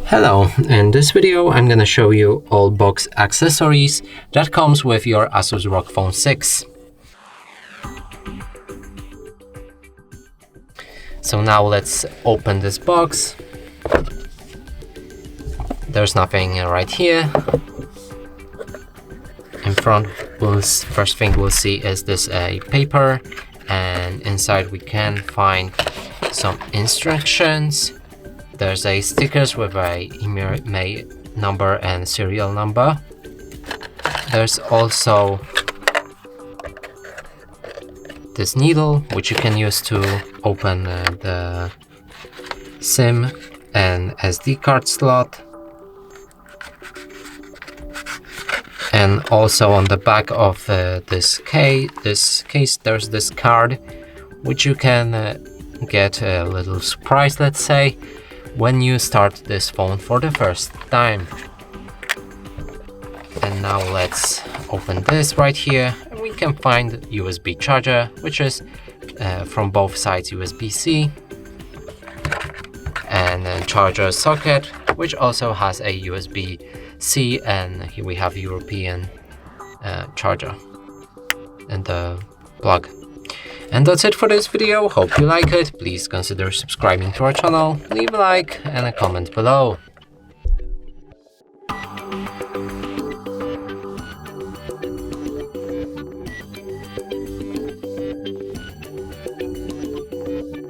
Hello, in this video I'm gonna show you all box accessories that comes with your Asus ROG Phone 6. So now let's open this box. There's nothing right here. In front, first thing we'll see is this paper, and inside we can find some instructions. There's a stickers with a IMEI number and serial number. There's also this needle, which you can use to open the SIM and SD card slot. And also on the back of this case, there's this card, which you can get a little surprise, let's say, when you start this phone for the first time. And now let's open this right here, and we can find USB charger, which is from both sides USB-C, and then charger socket, which also has a USB-C, and here we have European charger and the plug. And that's it for this video. Hope you like it. Please consider subscribing to our channel, leave a like and a comment below.